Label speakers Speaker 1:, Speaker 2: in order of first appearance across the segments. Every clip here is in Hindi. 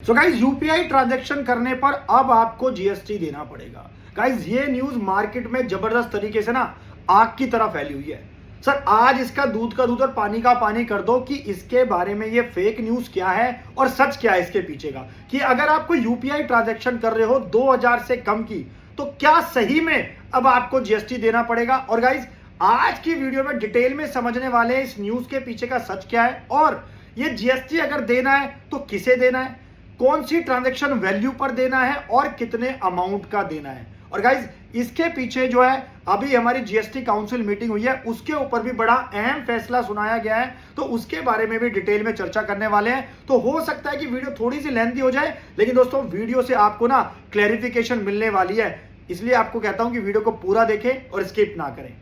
Speaker 1: सो गाइज यूपीआई ट्रांजैक्शन करने पर अब आपको जीएसटी देना पड़ेगा। गाइज ये न्यूज मार्केट में जबरदस्त तरीके से ना आग की तरह फैली हुई है। सर आज इसका दूध का दूध और पानी का पानी कर दो कि इसके बारे में ये फेक न्यूज क्या है और सच क्या है इसके पीछे का, कि अगर आपको यूपीआई ट्रांजैक्शन कर रहे हो 2000 से कम की तो क्या सही में अब आपको जीएसटी देना पड़ेगा। और गाइज आज की वीडियो में डिटेल में समझने वाले हैं इस न्यूज के पीछे का सच क्या है, और ये जीएसटी अगर देना है तो किसे देना है, कौन सी ट्रांजैक्शन वैल्यू पर देना है और कितने अमाउंट का देना है। और गाइज इसके पीछे जो है अभी हमारी जीएसटी काउंसिल मीटिंग हुई है, उसके ऊपर भी बड़ा अहम फैसला सुनाया गया है, तो उसके बारे में भी डिटेल में चर्चा करने वाले हैं। तो हो सकता है कि वीडियो थोड़ी सी लेंथी हो जाए, लेकिन दोस्तों वीडियो से आपको ना क्लैरिफिकेशन मिलने वाली है, इसलिए आपको कहता हूं कि वीडियो को पूरा देखें और स्किप ना करें।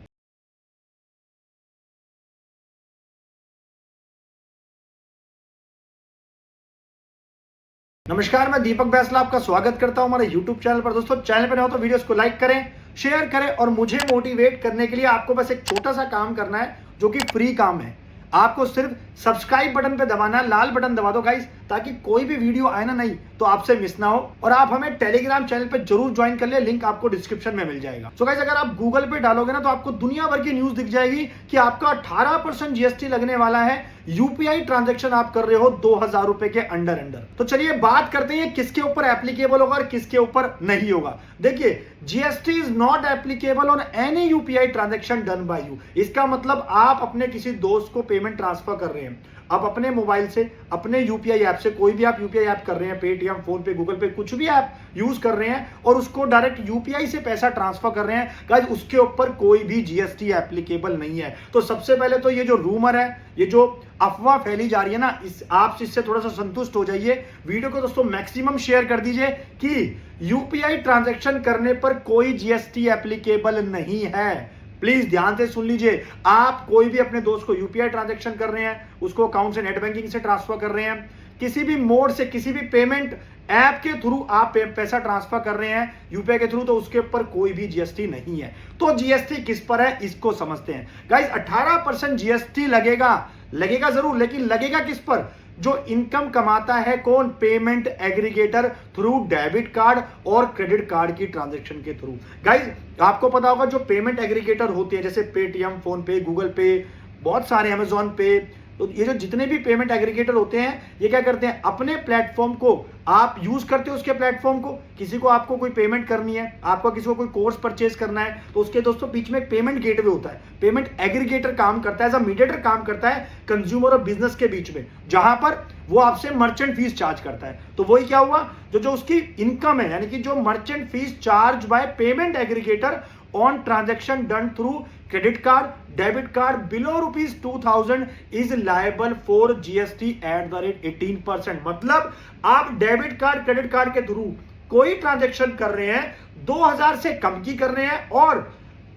Speaker 1: नमस्कार, मैं दीपक बैसला आपका स्वागत करता हूं हमारे YouTube चैनल पर। दोस्तों चैनल पर नए हो तो वीडियोस को लाइक करें, शेयर करें, और मुझे मोटिवेट करने के लिए आपको बस एक छोटा सा काम करना है जो कि फ्री काम है। आपको सिर्फ सब्सक्राइब बटन पे दबाना है, लाल बटन दबा दो गाइस, ताकि कोई भी वीडियो आए ना नहीं तो आपसे मिस ना हो। और आप हमें टेलीग्राम चैनल पे जरूर ज्वाइन कर ले, लिंक आपको डिस्क्रिप्शन में मिल जाएगा। सो गाइस अगर आप गूगल पे डालोगे ना तो आपको दुनिया भर की न्यूज दिख जाएगी कि आपका 18% जीएसटी लगने वाला है यूपीआई ट्रांजैक्शन आप कर रहे हो 2000 रुपए के अंडर। तो चलिए बात करते हैं किसके ऊपर एप्लीकेबल होगा और किसके ऊपर नहीं होगा। देखिए GST is not applicable on any UPI transaction done by you. इसका मतलब आप अपने किसी दोस्त को पेमेंट ट्रांसफर कर रहे हैं, आप अपने मोबाइल से अपने यूपीआई ऐप से, कोई भी आप यूपीआई ऐप कर रहे हैं, पेटीएम, फोन पे, गूगल पे, कुछ भी ऐप यूज कर रहे हैं और उसको डायरेक्ट यूपीआई से पैसा ट्रांसफर कर रहे हैं, गाइस उसके ऊपर कोई भी जीएसटी एप्लीकेबल नहीं है। तो सबसे पहले तो ये जो रूमर है, ये जो अफवाह फैली जा रही है ना, आप इससे थोड़ा सा संतुष्ट हो जाइए। वीडियो को दोस्तों मैक्सिमम शेयर कर दीजिए कि यूपीआई ट्रांजैक्शन करने पर कोई जीएसटी एप्लीकेबल नहीं है। प्लीज ध्यान से सुन लीजिए। आप कोई भी अपने दोस्त को यूपीआई ट्रांजैक्शन कर रहे हैं, उसको अकाउंट से नेट बैंकिंग से ट्रांसफर कर रहे हैं, किसी भी मोड से, किसी भी पेमेंट ऐप के थ्रू आप पैसा ट्रांसफर कर रहे हैं यूपीआई के थ्रू, तो उसके ऊपर कोई भी जीएसटी नहीं है। तो जीएसटी किस पर है इसको समझते हैं। गाइस 18% जीएसटी लगेगा जरूर, लेकिन लगेगा किस पर? जो इनकम कमाता है कौन? Payment aggregator through debit card और क्रेडिट कार्ड की ट्रांजैक्शन के थ्रू। गाइस आपको पता होगा जो पेमेंट एग्रीगेटर होते हैं जैसे पेटीएम, फोन पे, गूगल पे, बहुत सारे, अमेजॉन पे, तो ये जो जितने भी पेमेंट एग्रीगेटर होते हैं ये क्या करते हैं, अपने प्लेटफॉर्म को आप यूज करते हो, उसके प्लेटफॉर्म को, किसी को आपको कोई पेमेंट करनी है, आपको किसी को कोई कोर्स परचेज करना है, तो उसके दोस्तों बीच में एक पेमेंट गेटवे होता है। पेमेंट एग्रीगेटर काम करता है, एज अ मीडिएटर काम करता है कंज्यूमर और बिजनेस के बीच में, जहां पर वो आपसे मर्चेंट फीस चार्ज करता है। तो वही क्या हुआ, जो उसकी इनकम है, यानी कि जो merchant fees charge by payment aggregator on transaction done through credit card, debit card below ₹2000 is liable for GST at the rate 18%। मतलब आप डेबिट कार्ड, क्रेडिट कार्ड के थ्रू कोई ट्रांजैक्शन कर रहे हैं 2000 से कम की कर रहे हैं, और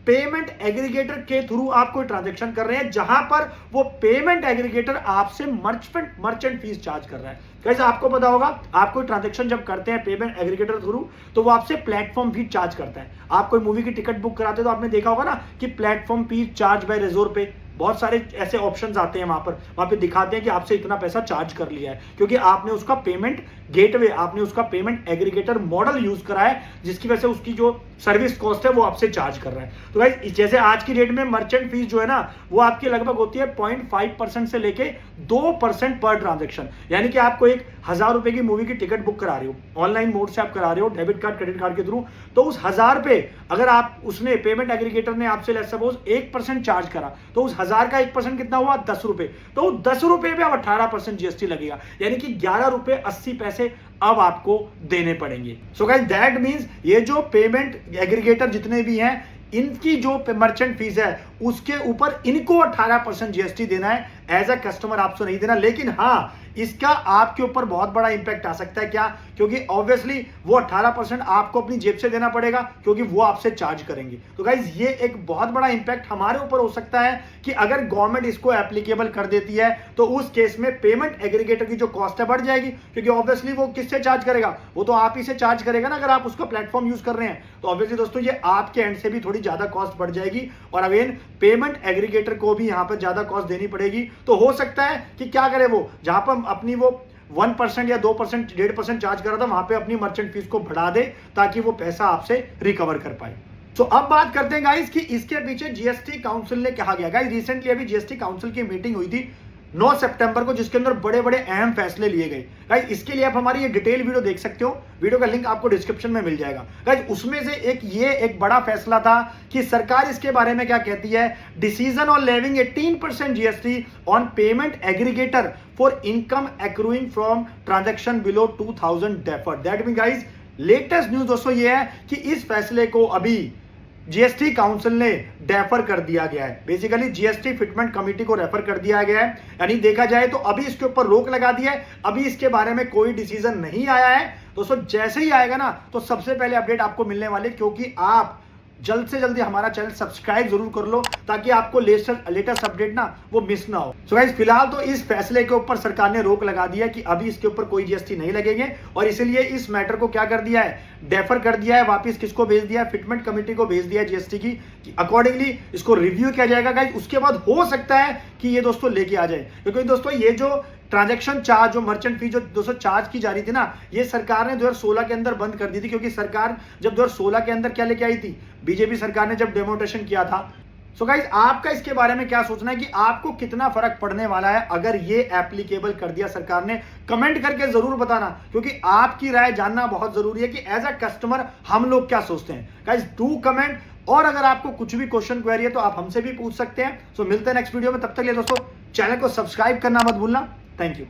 Speaker 1: पेमेंट एग्रीगेटर के थ्रू आप कोई ट्रांजैक्शन कर रहे हैं जहां पर वो पेमेंट एग्रीगेटर आपसे मर्चेंट फीस चार्ज कर रहा है। कैसे आपको पता होगा, आप कोई ट्रांजैक्शन जब करते हैं पेमेंट एग्रीगेटर थ्रू तो वो आपसे प्लेटफॉर्म फीस चार्ज करता है। आप कोई मूवी की टिकट बुक कराते हैं तो आपने देखा होगा ना कि platform fees charge by reserve पे, बहुत सारे ऐसे ऑप्शंस आते हैं, वहां पे दिखाते हैं कि आपसे इतना पैसा चार्ज कर लिया है, क्योंकि आपने उसका पेमेंट गेटवे, आपने उसका पेमेंट एग्रीगेटर मॉडल यूज करा है, जिसकी वजह से उसकी जो सर्विस कॉस्ट है वो आपसे चार्ज कर रहा है। तो गाइस जैसे आज की डेट में मर्चेंट फीस जो है ना वो आपकी लगभग होती है 0.5% से लेके 2% पर ट्रांजैक्शन। यानी कि आपको एक 1000 रुपए की मूवी की टिकट बुक करा रहे हो, ऑनलाइन मोड से आप करा रहे हो डेबिट कार्ड, क्रेडिट कार्ड के थ्रू, तो उस 1000 पे अगर आप उसने पेमेंट एग्रीगेटर ने आपसे लेट्स सपोज 1% चार्ज करा, तो उस 1000 का 1% कितना हुआ? 10 रुपए। तो 10 रुपए पे अब 18% जीएसटी लगेगा, यानी कि 11 रुपए 80 पैसे अब आपको देने पड़ेंगे। सो गाइस दैट मींस ये जो पेमेंट एग्रीगेटर जितने भी हैं, इनकी जो मर्चेंट फीस है उसके ऊपर इनको 18% जीएसटी देना है, एज अ कस्टमर आपसे नहीं देना। लेकिन हाँ, इसका आपके ऊपर बहुत बड़ा इंपैक्ट आ सकता है। क्या? क्योंकि ऑब्वियसली वो 18% आपको अपनी जेब से देना पड़ेगा, क्योंकि वो आपसे चार्ज करेंगे। तो गाइज ये एक बहुत बड़ा इंपैक्ट हमारे ऊपर हो सकता है कि अगर गवर्नमेंट इसको एप्लीकेबल कर देती है तो उस केस में पेमेंट एग्रीगेटर की जो कॉस्ट है बढ़ जाएगी, क्योंकि ऑब्वियसली वो किससे चार्ज करेगा? वो तो आप ही से चार्ज करेगा ना, अगर आप उसका प्लेटफॉर्म यूज कर रहे हैं। तो ऑब्वियसली दोस्तों ये आपके एंड से भी थोड़ी ज्यादा कॉस्ट बढ़ जाएगी, और अगेन पेमेंट एग्रीगेटर को भी यहां पर ज्यादा कॉस्ट देनी पड़ेगी। तो हो सकता है कि क्या करे वो, जहां पर अपनी वो 1% या 2%, 1.5% चार्ज कर रहा था, वहां पे अपनी मर्चेंट फीस को बढ़ा दे ताकि वो पैसा आपसे रिकवर कर पाए। तो अब बात करते हैं गाइस कि इसके पीछे जीएसटी काउंसिल ने कहा गया। गाइस रिसेंटली अभी जीएसटी काउंसिल की मीटिंग हुई थी 9 सितंबर को, जिसके अंदर बड़े बड़े अहम फैसले लिए गए। गाइस इसके लिए आप हमारी ये डिटेल वीडियो देख सकते हो, वीडियो का लिंक आपको डिस्क्रिप्शन में मिल जाएगा। गाइस उसमें से एक बड़ा फैसला था कि सरकार इसके बारे में क्या कहती है। Decision on levying 18% GST on payment aggregator for income accruing from transaction below 2000 deferred. That mean guys latest news दोस्तों ये है कि इस फैसले को अभी जीएसटी काउंसिल ने डेफर कर दिया गया है। बेसिकली जीएसटी फिटमेंट कमेटी को रेफर कर दिया गया है, यानी देखा जाए तो अभी इसके ऊपर रोक लगा दी है। अभी इसके बारे में कोई डिसीजन नहीं आया है दोस्तों। जैसे ही आएगा ना तो सबसे पहले अपडेट आपको मिलने वाली है, क्योंकि आप जल्द से जल्दी हमारा चैनल सब्सक्राइब जरूर कर लो ताकि आपको लेटेस्ट अपडेट ना वो मिस ना हो। सो गाइस फिलहाल तो इस फैसले के ऊपर सरकार ने रोक लगा दिया कि अभी इसके ऊपर कोई जीएसटी नहीं लगेंगे, और इसीलिए इस मैटर को क्या कर दिया है, डेफर कर दिया है। वापस किसको भेज दिया है, फिटमेंट कमेटी को भेज दिया है जीएसटी की, अकॉर्डिंगली इसको रिव्यू किया जाएगा। गाइस उसके बाद हो सकता है कि ये दोस्तों लेके आ जाए, क्योंकि दोस्तों ये जो ट्रांजैक्शन चार्ज, जो मर्चेंट फी जो 200 चार्ज की जा रही थी ना, ये सरकार ने 2016 के अंदर बंद कर दी थी। क्योंकि सरकार जब 2016 के अंदर क्या लेके आई थी, बीजेपी सरकार ने जब डेमोनेटेशन किया था। सो गाइस आपका इसके बारे में क्या सोचना है कि आपको कितना फर्क पड़ने वाला है अगर ये एप्लीकेबल कर दिया सरकार ने, कमेंट करके जरूर बताना, क्योंकि आपकी राय जानना बहुत जरूरी है कि एज अ कस्टमर हम लोग क्या सोचते हैं। गाइस डू कमेंट, और अगर आपको कुछ भी क्वेश्चन क्वेरी है तो आप हमसे भी पूछ सकते हैं। सो मिलते हैं नेक्स्ट वीडियो में, तब तक के लिए दोस्तों चैनल को सब्सक्राइब करना मत भूलना। Thank you.